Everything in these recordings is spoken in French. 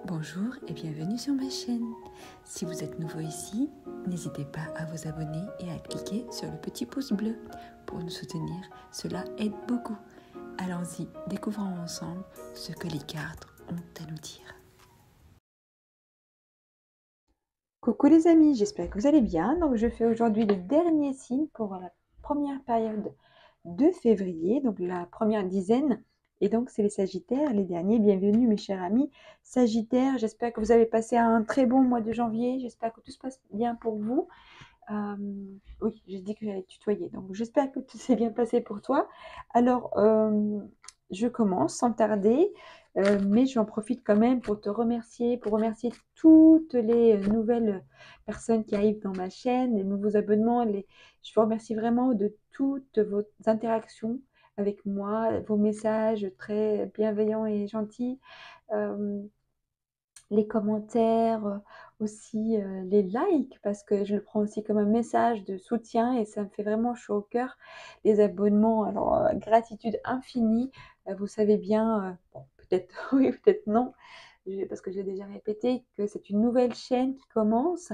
Bonjour et bienvenue sur ma chaîne. Si vous êtes nouveau ici, n'hésitez pas à vous abonner et à cliquer sur le petit pouce bleu pour nous soutenir. Cela aide beaucoup. Allons-y, découvrons ensemble ce que les cartes ont à nous dire. Coucou les amis, j'espère que vous allez bien. Donc je fais aujourd'hui le dernier signe pour la première période de février, donc la première dizaine. Et donc, c'est les Sagittaires, les derniers. Bienvenue, mes chers amis Sagittaires. J'espère que vous avez passé un très bon mois de janvier. J'espère que tout se passe bien pour vous. Oui, j'ai dit que j'allais tutoyer. Donc, j'espère que tout s'est bien passé pour toi. Alors, je commence sans tarder. Mais j'en profite quand même pour te remercier, pour remercier toutes les nouvelles personnes qui arrivent dans ma chaîne, les nouveaux abonnements. Je vous remercie vraiment de toutes vos interactions avec moi, vos messages très bienveillants et gentils, les commentaires, aussi les likes, parce que je le prends aussi comme un message de soutien et ça me fait vraiment chaud au cœur. Les abonnements, alors gratitude infinie, vous savez bien, bon, peut-être oui, peut-être non, parce que je l'ai déjà répété, que c'est une nouvelle chaîne qui commence.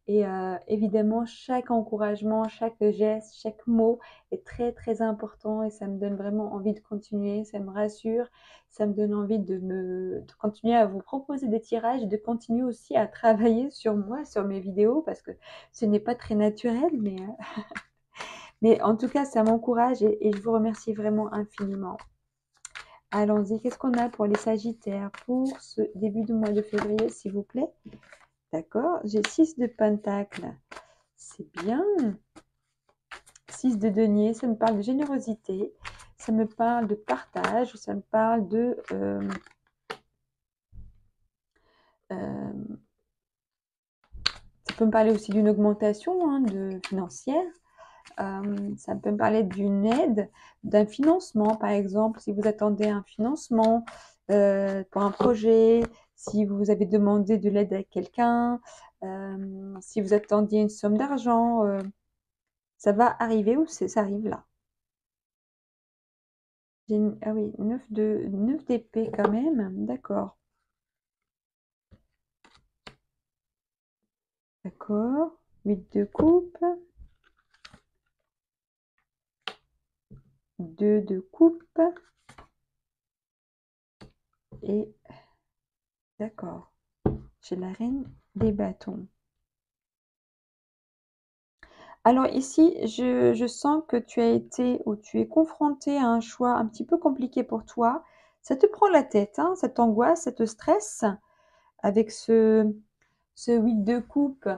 Et évidemment, chaque encouragement, chaque geste, chaque mot est très très important et ça me donne vraiment envie de continuer, ça me rassure, ça me donne envie de continuer à vous proposer des tirages, de continuer aussi à travailler sur moi, sur mes vidéos, parce que ce n'est pas très naturel, mais en tout cas, ça m'encourage et je vous remercie vraiment infiniment. Allons-y, qu'est-ce qu'on a pour les Sagittaires pour ce début de mois de février, s'il vous plaît? D'accord, j'ai 6 de Pentacles, c'est bien. 6 de denier, ça me parle de générosité, ça me parle de partage, ça me parle de... ça peut me parler aussi d'une augmentation financière. Ça peut me parler d'une aide, d'un financement, par exemple, si vous attendez un financement pour un projet, si vous avez demandé de l'aide à quelqu'un, si vous attendiez une somme d'argent, ça va arriver ou ça arrive là. Ah oui, 9 d'épée quand même, d'accord. D'accord, 8 de coupe, 2 de coupe, et d'accord, j'ai la reine des bâtons. Alors ici, je sens que tu as été ou tu es confronté à un choix un petit peu compliqué pour toi. Ça te prend la tête, hein, ça t'angoisse, ça te stresse avec ce 8 de coupe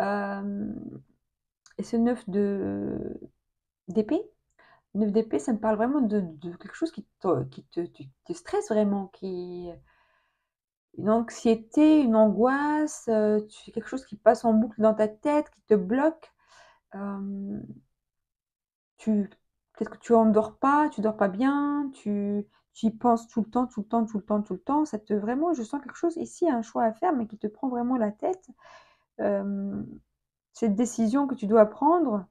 et ce 9 d'épée. 9 d'épée, ça me parle vraiment de quelque chose qui te stresse vraiment, une anxiété, une angoisse, quelque chose qui passe en boucle dans ta tête, qui te bloque. Peut-être que tu endors pas, tu dors pas bien, tu y penses tout le temps, tout le temps, tout le temps, tout le temps. Vraiment, je sens quelque chose ici, un choix à faire, mais qui te prend vraiment la tête. Cette décision que tu dois prendre,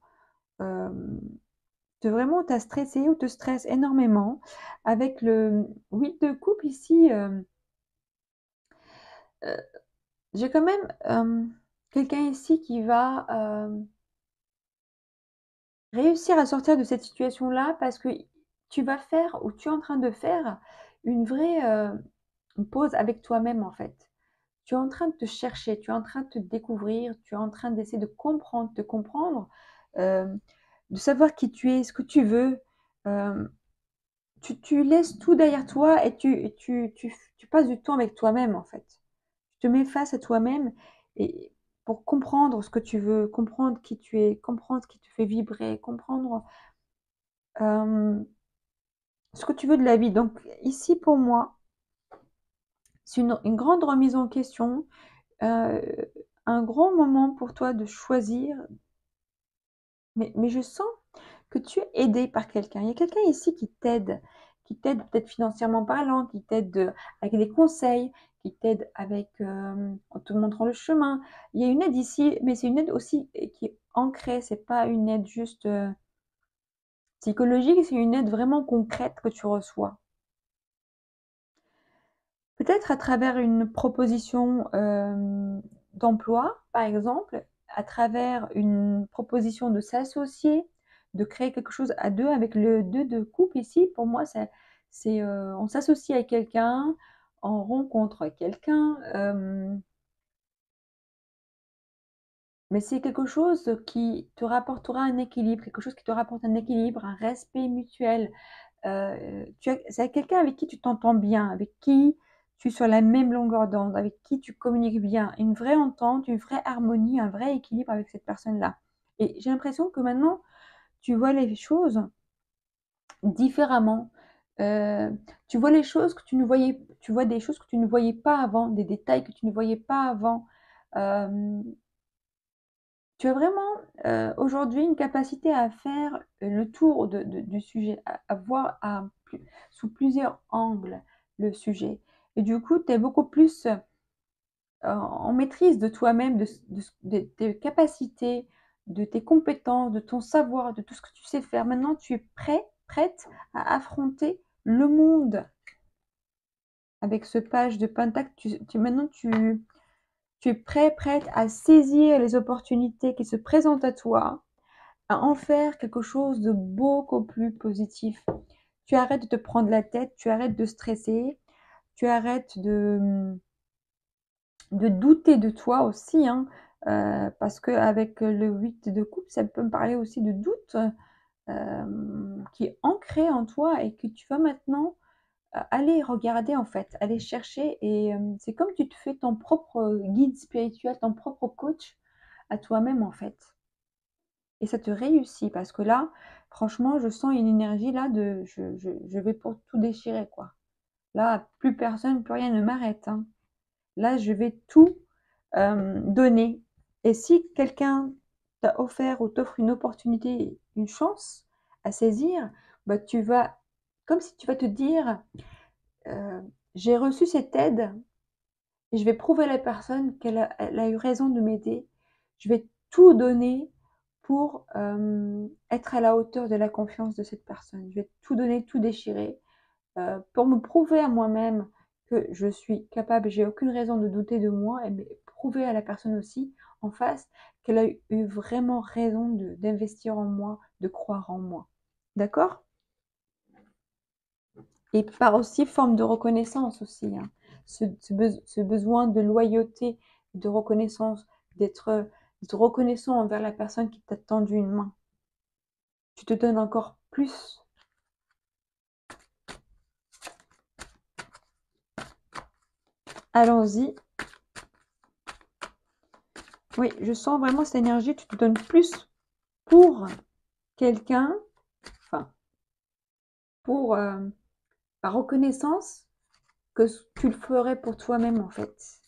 vraiment t'as stressé ou te stresse énormément. Avec le 8 de coupe ici, j'ai quand même quelqu'un ici qui va réussir à sortir de cette situation-là parce que tu vas faire ou tu es en train de faire une vraie pause avec toi-même en fait. Tu es en train de te chercher, tu es en train de te découvrir, tu es en train d'essayer de comprendre, te comprendre, euh, de savoir qui tu es, ce que tu veux. Euh, tu laisses tout derrière toi et tu passes du temps avec toi-même en fait. Tu te mets face à toi-même et pour comprendre ce que tu veux, comprendre qui tu es, comprendre ce qui te fait vibrer, comprendre ce que tu veux de la vie. Donc ici pour moi, c'est une grande remise en question, euh, un grand moment pour toi de choisir, mais je sens que tu es aidé par quelqu'un. Il y a quelqu'un ici qui t'aide peut-être financièrement parlant, qui t'aide avec des conseils, qui t'aide avec en te montrant le chemin. Il y a une aide ici, mais c'est une aide aussi qui est ancrée. C'est pas une aide juste psychologique, c'est une aide vraiment concrète que tu reçois. Peut-être à travers une proposition, d'emploi, par exemple, à travers une proposition de s'associer, de créer quelque chose à 2 avec le 2 de couple ici, pour moi, on s'associe à quelqu'un, on rencontre quelqu'un, mais c'est quelque chose qui te rapportera un équilibre, quelque chose qui te rapporte un équilibre, un respect mutuel. C'est quelqu'un avec qui tu t'entends bien, avec qui tu es sur la même longueur d'onde, avec qui tu communiques bien, une vraie entente, une vraie harmonie, un vrai équilibre avec cette personne-là. Et j'ai l'impression que maintenant, tu vois les choses différemment. Heu, tu vois les choses que tu vois des choses que tu ne voyais pas avant, des détails que tu ne voyais pas avant. Hem, Tu as vraiment, aujourd'hui une capacité à faire le tour du sujet, à voir sous plusieurs angles le sujet et du coup, tu es beaucoup plus, en maîtrise de toi-même, de tes capacités, de tes compétences, de ton savoir, de tout ce que tu sais faire. Maintenant, tu es prête à affronter le monde avec ce page de pentacle. Tu es prête à saisir les opportunités qui se présentent à toi, à en faire quelque chose de beaucoup plus positif. Tu arrêtes de te prendre la tête, tu arrêtes de stresser, tu arrêtes de douter de toi aussi, hein, parce qu'avec le 8 de coupe, ça peut me parler aussi de doute, qui est ancré en toi et que tu vas maintenant, aller regarder en fait, aller chercher et c'est comme tu te fais ton propre guide spirituel, ton propre coach à toi-même en fait. Et ça te réussit parce que là, franchement, je sens une énergie là de je vais pour tout déchirer, quoi. Là, plus personne, plus rien ne m'arrête, hein. Là, je vais tout, donner et si quelqu'un t'a offert ou t'offre une opportunité, une chance à saisir, bah, tu vas comme si tu vas te dire, heu: «J'ai reçu cette aide et je vais prouver à la personne elle a eu raison de m'aider. Je vais tout donner pour, être à la hauteur de la confiance de cette personne. Je vais tout donner, tout déchirer, pour me prouver à moi-même que je suis capable, j'ai aucune raison de douter de moi et mais prouver à la personne aussi en face qu'elle a eu vraiment raison d'investir en moi, de croire en moi». D'accord? Et par aussi forme de reconnaissance aussi, hein. Ce besoin de loyauté, de reconnaissance, d'être reconnaissant envers la personne qui t'a tendu une main. Tu te donnes encore plus. Allons-y. Oui, je sens vraiment cette énergie, tu te donnes plus pour quelqu'un, enfin, pour, par reconnaissance que ce tu le ferais pour toi-même, en fait.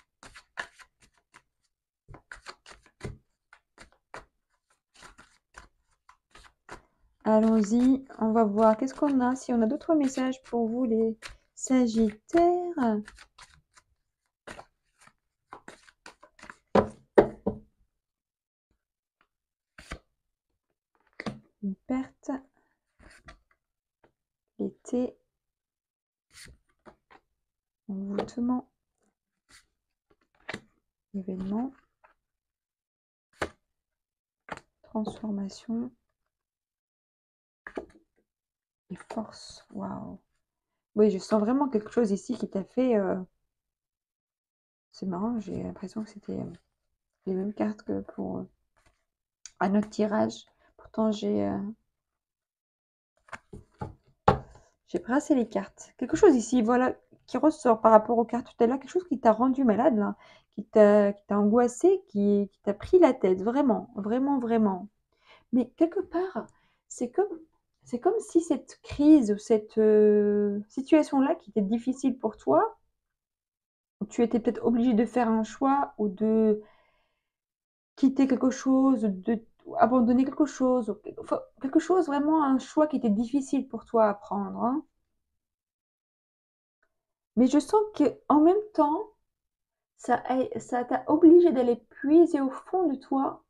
Allons-y, on va voir qu'est-ce qu'on a, si on a d'autres messages pour vous les Sagittaires. Une perte, l'été, envoûtement, événement, transformation et force. Waouh! Oui, je sens vraiment quelque chose ici qui t'a fait. C'est marrant, j'ai l'impression que c'était les mêmes cartes que pour un autre tirage. Pourtant, j'ai brassé les cartes. Quelque chose ici, voilà, qui ressort par rapport aux cartes tout à l'heure, quelque chose qui t'a rendu malade, là, qui t'a angoissé, qui t'a pris la tête, vraiment, vraiment, vraiment. Mais quelque part, c'est comme, c'est comme si cette crise ou cette situation-là qui était difficile pour toi, où tu étais peut-être obligé de faire un choix ou de quitter quelque chose, de abandonner quelque chose, enfin, quelque chose vraiment, un choix qui était difficile pour toi à prendre, hein. Mais je sens que en même temps, ça t'a obligé d'aller puiser au fond de toi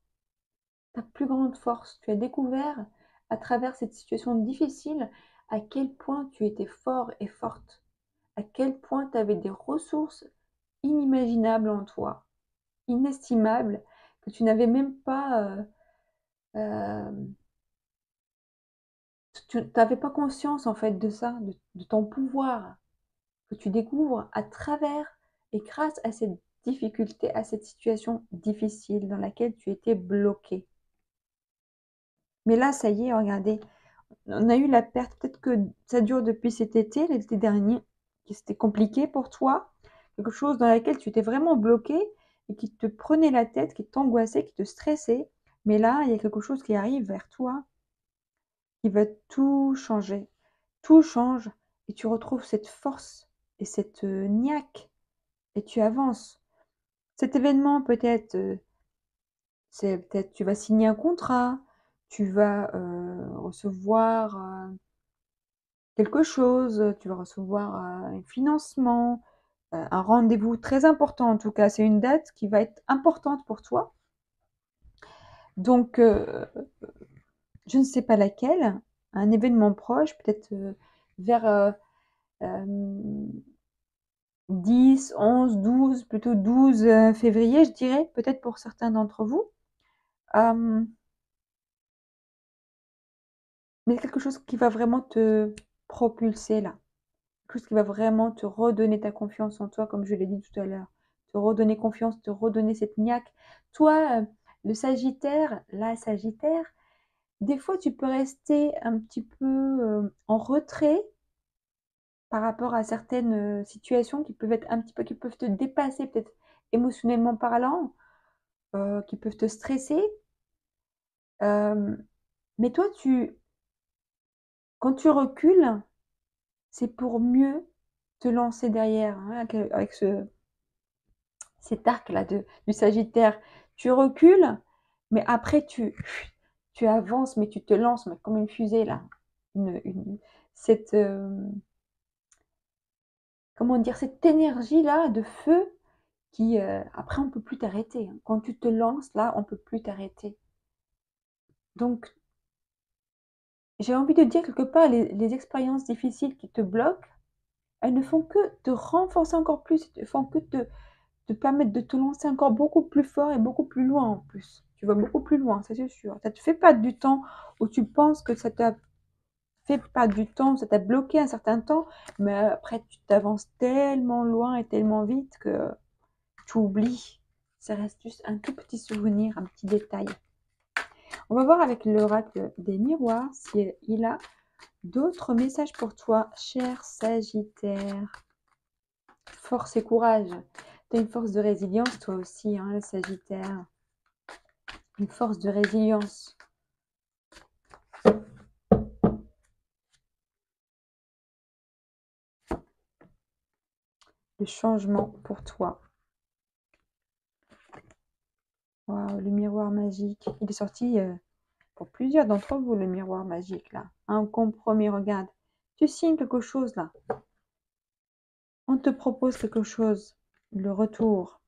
ta plus grande force. Tu as découvert à travers cette situation difficile à quel point tu étais fort et forte, à quel point tu avais des ressources inimaginables en toi, inestimables, que tu n'avais même pas, tu n'avais pas conscience en fait de ça, de ton pouvoir que tu découvres à travers et grâce à cette difficulté, à cette situation difficile dans laquelle tu étais bloqué. Mais là, ça y est, regardez, on a eu la perte, peut-être que ça dure depuis cet été, l'été dernier, que c'était compliqué pour toi, quelque chose dans laquelle tu étais vraiment bloqué et qui te prenait la tête, qui t'angoissait, qui te stressait. Mais là, il y a quelque chose qui arrive vers toi qui va tout changer. Tout change et tu retrouves cette force et cette niaque et tu avances. Cet événement peut-être, c'est peut-être tu vas signer un contrat, tu vas recevoir quelque chose, tu vas recevoir un financement, un rendez-vous très important en tout cas. C'est une date qui va être importante pour toi. Donc, je ne sais pas laquelle, un événement proche, peut-être vers 10, 11, 12, plutôt 12 février, je dirais, peut-être pour certains d'entre vous. Mais quelque chose qui va vraiment te propulser là. Quelque chose qui va vraiment te redonner ta confiance en toi, comme je l'ai dit tout à l'heure. Te redonner confiance, te redonner cette niaque. Toi, le Sagittaire, la Sagittaire, des fois tu peux rester un petit peu en retrait par rapport à certaines situations qui peuvent être un petit peu, qui peuvent te dépasser peut-être émotionnellement parlant, qui peuvent te stresser. Mais toi, quand tu recules, c'est pour mieux te lancer derrière, hein, avec cet arc-là du Sagittaire. Tu recules, mais après tu avances, mais tu te lances mais comme une fusée là. Cette, comment dire, cette énergie-là de feu qui, après on ne peut plus t'arrêter, hein. Quand tu te lances, là, on ne peut plus t'arrêter. Donc, j'ai envie de dire quelque part, les expériences difficiles qui te bloquent, elles ne font que te renforcer encore plus, elles ne font que te permettre de te lancer encore beaucoup plus fort et beaucoup plus loin en plus. Tu vas beaucoup plus loin, ça c'est sûr. Ça te fait perdre du temps où tu penses que ça t'a fait perdre du temps, ça t'a bloqué un certain temps, mais après tu t'avances tellement loin et tellement vite que tu oublies. Ça reste juste un tout petit souvenir, un petit détail. On va voir avec l'oracle des miroirs s'il a d'autres messages pour toi, cher Sagittaire. Force et courage. Tu as une force de résilience, toi aussi, hein, le Sagittaire. Une force de résilience. Le changement pour toi. Waouh, le miroir magique. Il est sorti pour plusieurs d'entre vous, le miroir magique, là. Un compromis, regarde. Tu signes quelque chose, là. On te propose quelque chose. Le retour.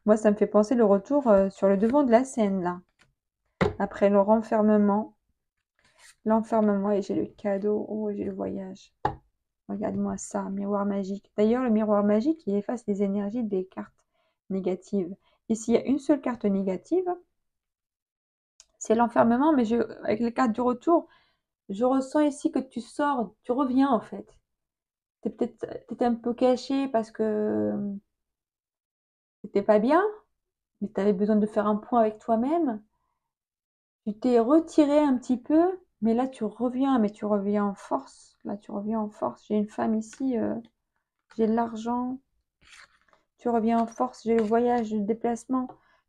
Moi, ça me fait penser le retour sur le devant de la scène, là. Après le renfermement. L'enfermement, et j'ai le cadeau. Oh, j'ai le voyage. Regarde-moi ça, miroir magique. D'ailleurs, le miroir magique, il efface les énergies des cartes négatives. Et s'il y a une seule carte négative, c'est l'enfermement, mais avec les cartes du retour, je ressens ici que tu sors, tu reviens en fait. T'étais un peu caché parce que t'étais pas bien, mais tu avais besoin de faire un point avec toi-même. Tu t'es retiré un petit peu, mais là tu reviens, mais tu reviens en force. Là tu reviens en force. J'ai une femme ici, j'ai de l'argent. Tu reviens en force, j'ai le voyage, le déplacement.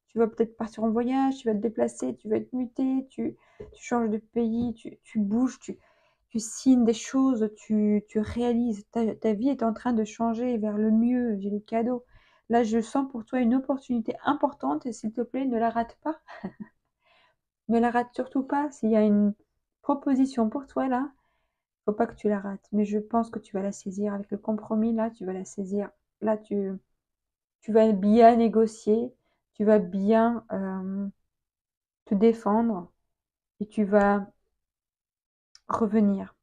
Tu vas peut-être partir en voyage, tu vas te déplacer, tu vas être muté, tu changes de pays, tu bouges, tu signes des choses, tu réalises. Ta vie est en train de changer vers le mieux. J'ai le cadeau. Là, je sens pour toi une opportunité importante et s'il te plaît, ne la rate pas. Ne la rate surtout pas. S'il y a une proposition pour toi là, faut pas que tu la rates. Mais je pense que tu vas la saisir avec le compromis là, tu vas la saisir. Là, tu vas bien négocier, tu vas bien te défendre et tu vas revenir.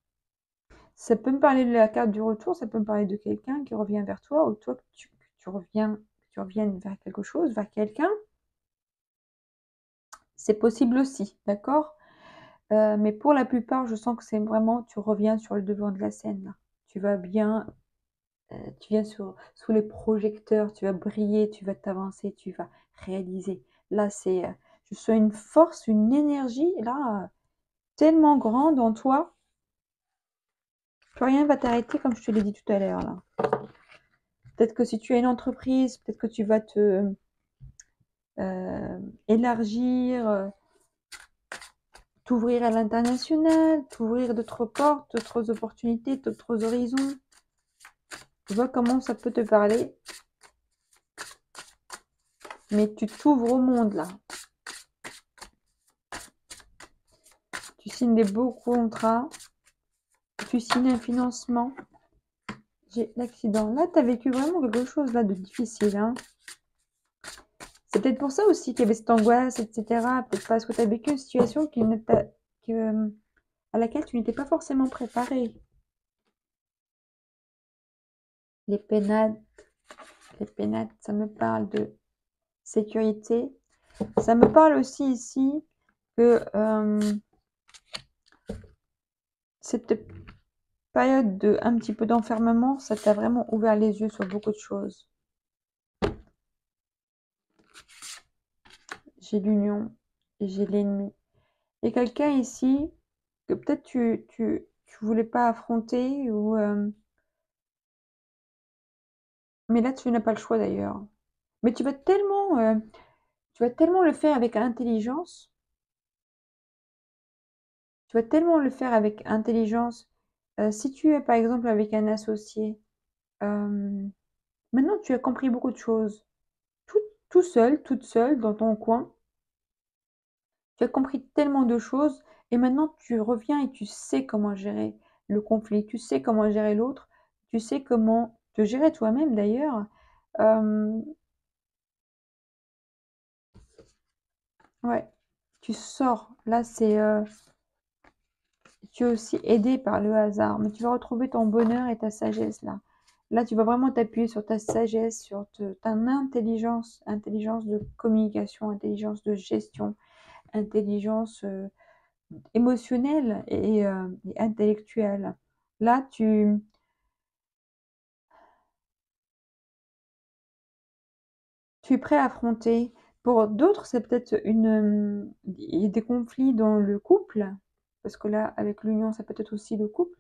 Ça peut me parler de la carte du retour, ça peut me parler de quelqu'un qui revient vers toi, ou toi que tu reviennes vers quelque chose, vers quelqu'un. C'est possible aussi, d'accord? Mais pour la plupart, je sens que c'est vraiment, tu reviens sur le devant de la scène, là. Tu vas bien, tu viens sous les projecteurs, tu vas briller, tu vas t'avancer, tu vas réaliser. Là, je sens une force, une énergie, là, tellement grande en toi, que rien ne va t'arrêter, comme je te l'ai dit tout à l'heure, là. Peut-être que si tu as une entreprise, peut-être que tu vas te élargir, t'ouvrir à l'international, t'ouvrir d'autres portes, d'autres opportunités, d'autres horizons. Tu vois comment ça peut te parler, mais tu t'ouvres au monde là. Tu signes des beaux contrats, tu signes un financement. J'ai l'accident. Là, tu as vécu vraiment quelque chose là de difficile, hein. C'est peut-être pour ça aussi qu'il y avait cette angoisse, etc. Peut-être parce que tu as vécu une situation à laquelle tu n'étais pas forcément préparé. Les pénates, ça me parle de sécurité. Ça me parle aussi ici que cette période de un petit peu d'enfermement, ça t'a vraiment ouvert les yeux sur beaucoup de choses. J'ai l'union et j'ai l'ennemi. Il y a quelqu'un ici que peut-être tu voulais pas affronter, ou mais là tu n'as pas le choix d'ailleurs. Mais tu vas tellement le faire avec intelligence. Tu vas tellement le faire avec intelligence. Si tu es par exemple avec un associé, euh, maintenant tu as compris beaucoup de choses. Tout, tout seul, toute seule, dans ton coin, tu as compris tellement de choses, et maintenant tu reviens et tu sais comment gérer le conflit, tu sais comment gérer l'autre, tu sais comment te gérer toi-même d'ailleurs. Euh, ouais, tu sors. Là, tu es aussi aidé par le hasard, mais tu vas retrouver ton bonheur et ta sagesse là. Là, tu vas vraiment t'appuyer sur ta sagesse, sur ta intelligence de communication, intelligence de gestion, intelligence émotionnelle et intellectuelle. Là, tu es prêt à affronter. Pour d'autres, c'est peut-être il y a des conflits dans le couple, parce que là, avec l'union, ça peut être aussi le couple.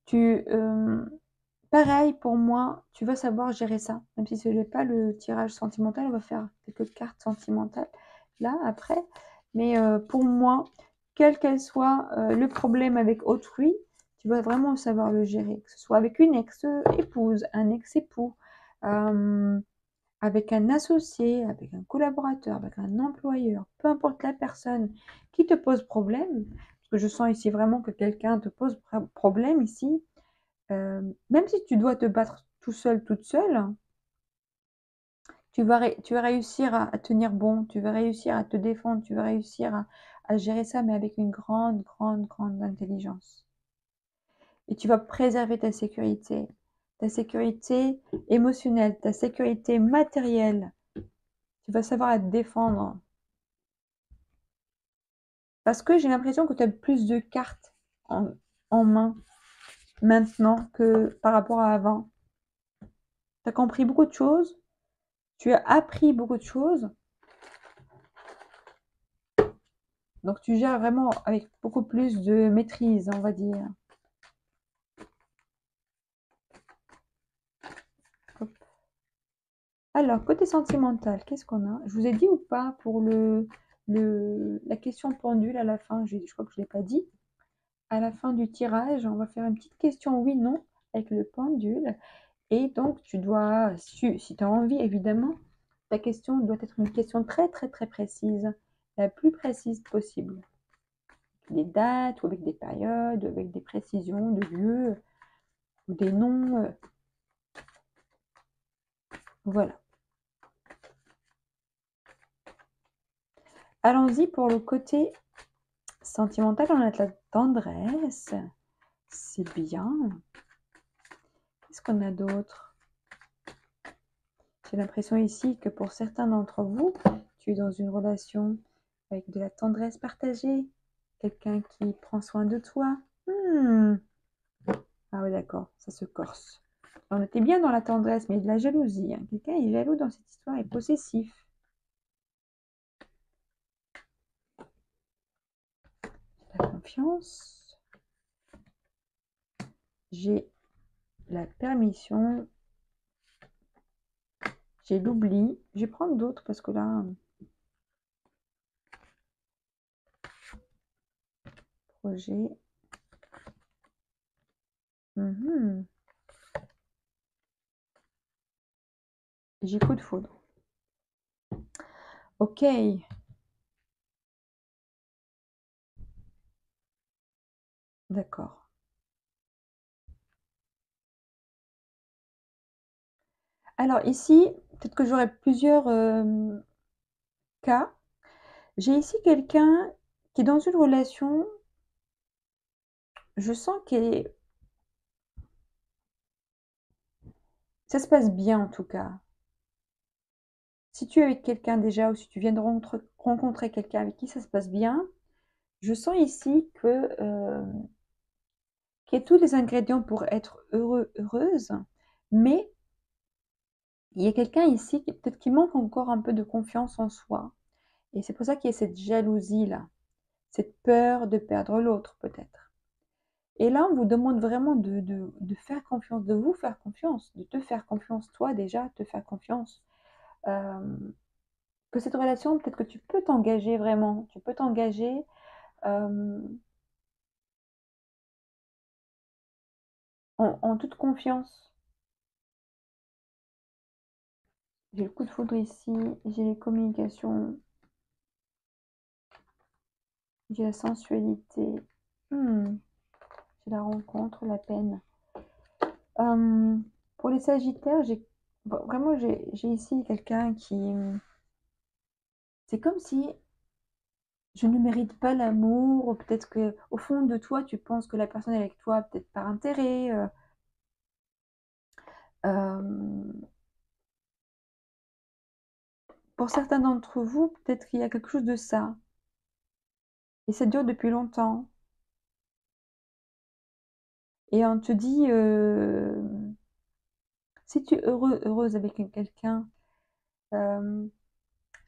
Tu, pareil pour moi, tu vas savoir gérer ça. Même si ce n'est pas le tirage sentimental, on va faire quelques cartes sentimentales là après. Mais pour moi, quel qu'elle soit le problème avec autrui, tu vas vraiment savoir le gérer. Que ce soit avec une ex-épouse, un ex-époux, euh, avec un associé, avec un collaborateur, avec un employeur, peu importe la personne qui te pose problème, parce que je sens ici vraiment que quelqu'un te pose problème ici, même si tu dois te battre tout seul, toute seule, tu vas réussir à tenir bon, tu vas réussir à te défendre, tu vas réussir à gérer ça, mais avec une grande, grande, grande intelligence. Et tu vas préserver ta sécurité émotionnelle, ta sécurité matérielle. Tu vas savoir la défendre. Parce que j'ai l'impression que tu as plus de cartes en main maintenant que par rapport à avant. Tu as compris beaucoup de choses, tu as appris beaucoup de choses, donc tu gères vraiment avec beaucoup plus de maîtrise, on va dire. Hop. Alors, côté sentimental, qu'est-ce qu'on a? Je vous ai dit ou pas pour la question pendule à la fin, je crois que je ne l'ai pas dit. À la fin du tirage, on va faire une petite question oui-non avec le pendule. Et donc, tu dois, si tu as envie, évidemment, ta question doit être une question très, très, très précise, la plus précise possible. Des dates, ou avec des périodes, avec des précisions de lieux, ou des noms. Voilà. Allons-y pour le côté sentimentale, on a de la tendresse. C'est bien. Qu'est-ce qu'on a d'autre? J'ai l'impression ici que pour certains d'entre vous, tu es dans une relation avec de la tendresse partagée. Quelqu'un qui prend soin de toi. Ah oui, d'accord, ça se corse. On était bien dans la tendresse, mais de la jalousie, hein. Quelqu'un est jaloux dans cette histoire et possessif. La confiance. J'ai la permission. J'ai l'oubli. Je vais prendre d'autres parce que là, projet. J'ai coup de foudre. Ok. D'accord. Alors ici, peut-être que j'aurai plusieurs cas. J'ai ici quelqu'un qui est dans une relation. Je sens que ça se passe bien en tout cas. Si tu es avec quelqu'un déjà ou si tu viens de rencontrer quelqu'un avec qui ça se passe bien, je sens ici qu'il y a tous les ingrédients pour être heureux, heureuse, mais il y a quelqu'un ici qui peut-être qui manque encore un peu de confiance en soi. Et c'est pour ça qu'il y a cette jalousie-là, cette peur de perdre l'autre peut-être. Et là, on vous demande vraiment de faire confiance, de vous faire confiance, de te faire confiance, toi déjà, te faire confiance. Que cette relation, peut-être que tu peux t'engager vraiment, tu peux t'engager en toute confiance. J'ai le coup de foudre ici, j'ai les communications, j'ai la sensualité, j'ai la rencontre, la peine. Pour les Sagittaires, vraiment j'ai ici quelqu'un qui... C'est comme si je ne mérite pas l'amour, ou peut-être que au fond de toi, tu penses que la personne est avec toi peut-être par intérêt. Pour certains d'entre vous, peut-être qu'il y a quelque chose de ça. Et ça dure depuis longtemps. Et on te dit, si tu es heureux, heureuse avec quelqu'un,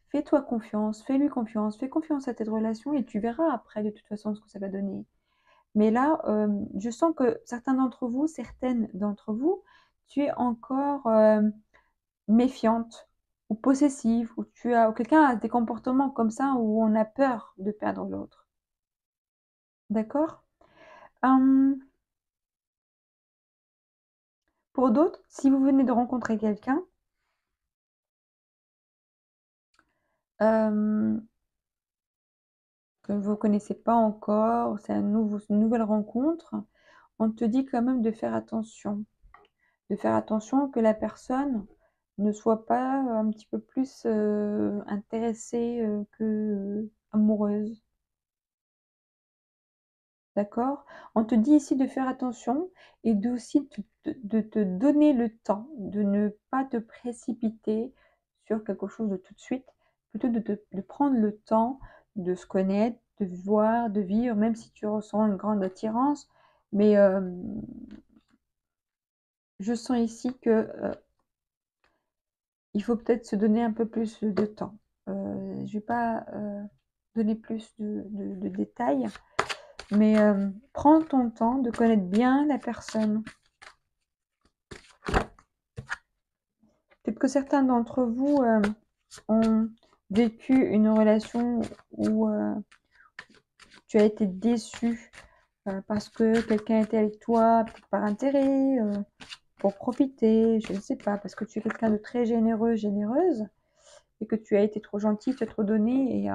fais-toi confiance, fais-lui confiance, fais confiance à tes relations et tu verras après de toute façon ce que ça va donner. Mais là, je sens que certaines d'entre vous, tu es encore méfiante ou possessive, ou ou quelqu'un a des comportements comme ça où on a peur de perdre l'autre. D'accord? Pour d'autres, si vous venez de rencontrer quelqu'un, que vous ne connaissez pas encore, c'est une nouvelle rencontre, on te dit quand même de faire attention. De faire attention que la personne ne soit pas un petit peu plus intéressée que amoureuse. D'accord? On te dit ici de faire attention et aussi de te donner le temps, de ne pas te précipiter sur quelque chose de tout de suite, plutôt de prendre le temps de se connaître, de voir, de vivre, même si tu ressens une grande attirance. Mais je sens ici que il faut peut-être se donner un peu plus de temps. Je ne vais pas donner plus de détails, mais prends ton temps de connaître bien la personne. Peut-être que certains d'entre vous ont vécu une relation où tu as été déçu parce que quelqu'un était avec toi, peut-être par intérêt, pour profiter, je ne sais pas, parce que tu es quelqu'un de très généreux, généreuse, et que tu as été trop gentil, tu as trop donné, et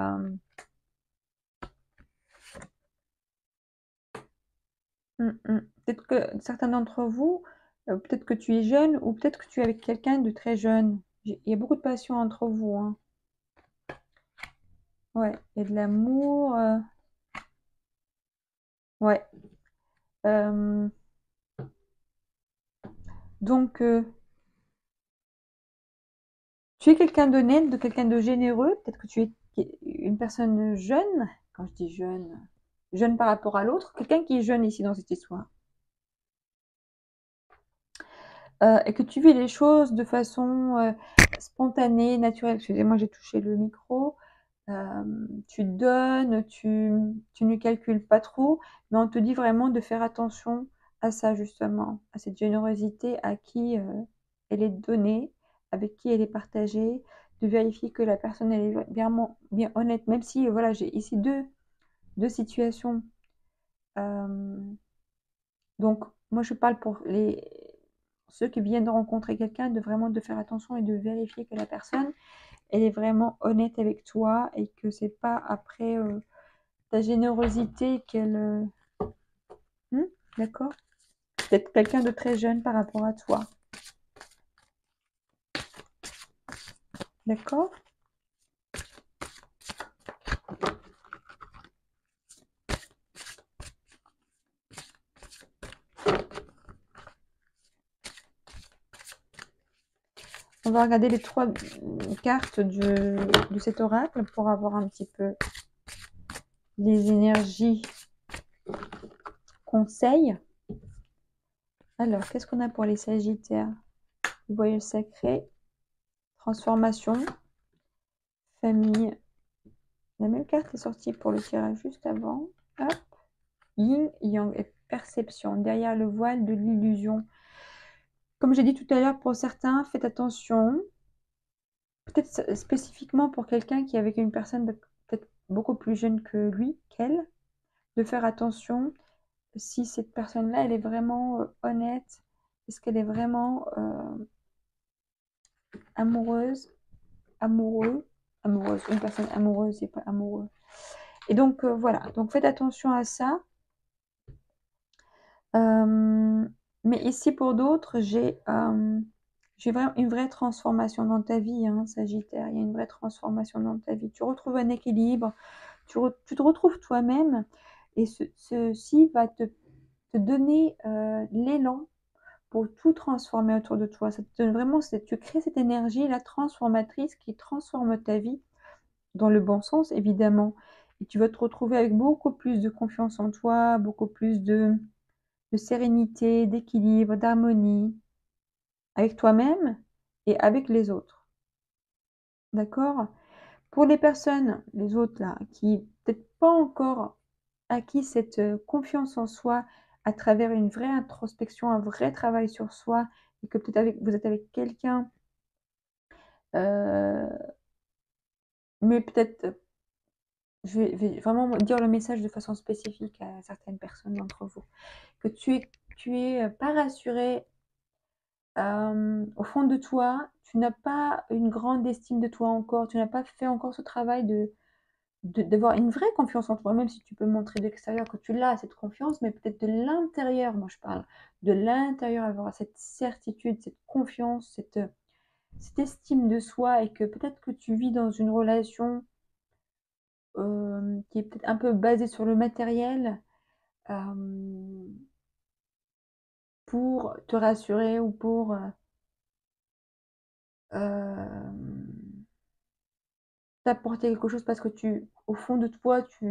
peut-être que certains d'entre vous, peut-être que tu es jeune, ou peut-être que tu es avec quelqu'un de très jeune. Il y a beaucoup de passion entre vous, hein. Ouais, il y a de l'amour. Ouais. Euh, donc, tu es quelqu'un d'honnête, de quelqu'un de généreux. Peut-être que tu es une personne jeune. Quand je dis jeune, jeune par rapport à l'autre. Quelqu'un qui est jeune ici dans cette histoire. Et que tu vis les choses de façon spontanée, naturelle. Excusez-moi, j'ai touché le micro. Tu donnes, tu ne calcules pas trop, mais on te dit vraiment de faire attention à ça justement, à cette générosité, à qui elle est donnée, avec qui elle est partagée, de vérifier que la personne elle est bien honnête, même si voilà, j'ai ici deux situations. Euh, donc moi je parle pour ceux qui viennent de rencontrer quelqu'un, de vraiment de faire attention et de vérifier que la personne elle est vraiment honnête avec toi et que c'est pas après ta générosité qu'elle... Hmm, d'accord? Peut-être quelqu'un de très jeune par rapport à toi. D'accord? On va regarder les trois cartes de cet oracle pour avoir un petit peu les énergies conseils. Alors, qu'est-ce qu'on a pour les Sagittaires? Voyage sacré, transformation, famille. La même carte est sortie pour le tirage juste avant. Hop. Yin, Yang et perception. Derrière le voile de l'illusion. Comme j'ai dit tout à l'heure, pour certains, faites attention. Peut-être spécifiquement pour quelqu'un qui est avec une personne peut-être beaucoup plus jeune que lui, qu'elle, de faire attention si cette personne-là, elle est vraiment honnête, est-ce qu'elle est vraiment amoureuse, amoureux, amoureuse, une personne amoureuse et pas amoureux. Et donc voilà, donc faites attention à ça. Mais ici pour d'autres, j'ai vraiment une vraie transformation dans ta vie, hein, Sagittaire. Il y a une vraie transformation dans ta vie. Tu retrouves un équilibre, tu te retrouves toi-même et ceci va te donner l'élan pour tout transformer autour de toi. Ça te donne vraiment, tu crées cette énergie, la transformatrice qui transforme ta vie dans le bon sens, évidemment. Et tu vas te retrouver avec beaucoup plus de confiance en toi, beaucoup plus de sérénité, d'équilibre, d'harmonie avec toi-même et avec les autres. D'accord? Pour les personnes, les autres là, qui peut-être pas encore acquis cette confiance en soi à travers une vraie introspection, un vrai travail sur soi, et que peut-être vous êtes avec quelqu'un, euh, mais peut-être, vais vraiment dire le message de façon spécifique à certaines personnes d'entre vous, que tu es pas rassuré au fond de toi, tu n'as pas une grande estime de toi encore, tu n'as pas fait encore ce travail d'avoir une vraie confiance en toi, même si tu peux montrer de l'extérieur que tu l'as, cette confiance, mais peut-être de l'intérieur, moi je parle, de l'intérieur, avoir cette certitude, cette confiance, cette estime de soi, et que peut-être que tu vis dans une relation qui est peut-être un peu basée sur le matériel, euh, pour te rassurer ou pour euh, t'apporter quelque chose parce que au fond de toi, tu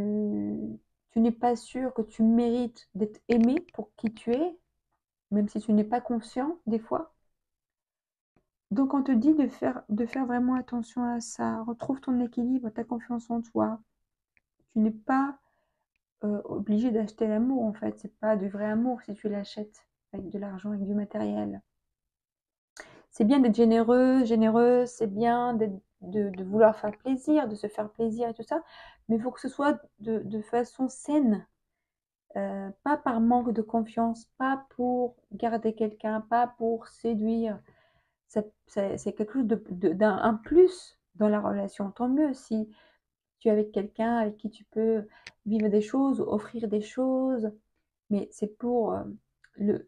n'es pas sûr que tu mérites d'être aimé pour qui tu es, même si tu n'es pas conscient des fois. Donc on te dit de faire vraiment attention à ça. Retrouve ton équilibre, ta confiance en toi. Tu n'es pas obligé d'acheter l'amour en fait. C'est pas du vrai amour si tu l'achètes avec de l'argent, avec du matériel. C'est bien d'être généreux, généreuse, c'est bien de vouloir faire plaisir, de se faire plaisir et tout ça, mais il faut que ce soit de façon saine, pas par manque de confiance, pas pour garder quelqu'un, pas pour séduire. C'est quelque chose d'un plus dans la relation. Tant mieux si tu es avec quelqu'un avec qui tu peux vivre des choses, offrir des choses, mais c'est pour le,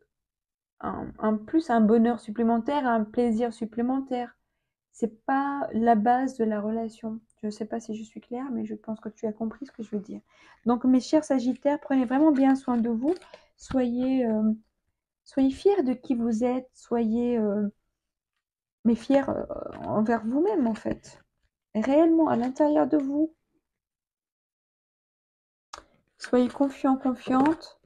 un plus, un bonheur supplémentaire, un plaisir supplémentaire. c'est pas la base de la relation. Je ne sais pas si je suis claire, mais je pense que tu as compris ce que je veux dire. Donc, mes chers Sagittaires, prenez vraiment bien soin de vous. Soyez, soyez fiers de qui vous êtes. Soyez, mais fiers envers vous-même, en fait. Réellement, à l'intérieur de vous. Soyez confiants, confiantes.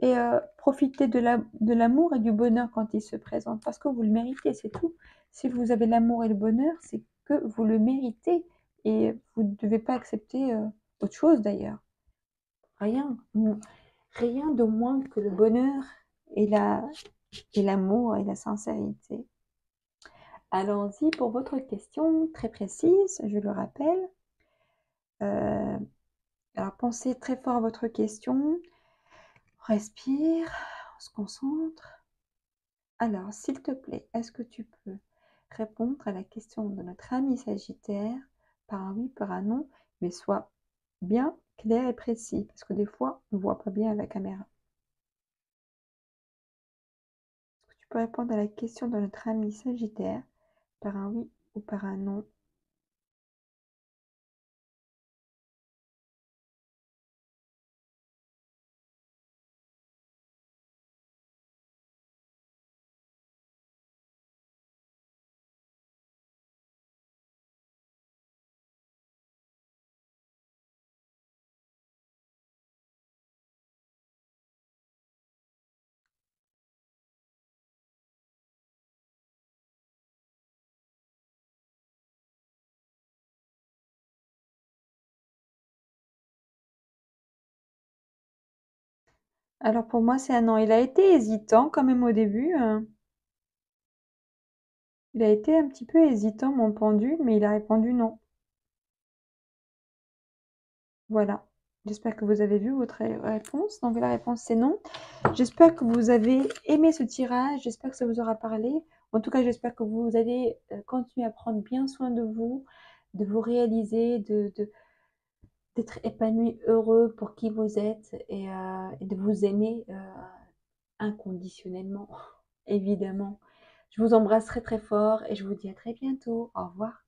Et profitez de l'amour et du bonheur quand il se présente, parce que vous le méritez, c'est tout. Si vous avez l'amour et le bonheur, c'est que vous le méritez et vous ne devez pas accepter autre chose d'ailleurs. Rien, rien de moins que le bonheur et l'amour et la sincérité. Allons-y pour votre question très précise, je le rappelle. Euh, alors pensez très fort à votre question, respire, on se concentre. Alors, s'il te plaît, est-ce que tu peux répondre à la question de notre ami Sagittaire par un oui, par un non, mais sois bien clair et précis, parce que des fois, on ne voit pas bien à la caméra. Est-ce que tu peux répondre à la question de notre ami Sagittaire par un oui ou par un non? Alors pour moi, c'est un non. Il a été hésitant quand même au début. Il a été un petit peu hésitant, mon pendule, mais il a répondu non. Voilà. J'espère que vous avez vu votre réponse. Donc la réponse c'est non. J'espère que vous avez aimé ce tirage. J'espère que ça vous aura parlé. En tout cas, j'espère que vous allez continuer à prendre bien soin de vous réaliser, d'être épanoui, heureux pour qui vous êtes et de vous aimer inconditionnellement, évidemment. Je vous embrasse très très fort et je vous dis à très bientôt. Au revoir.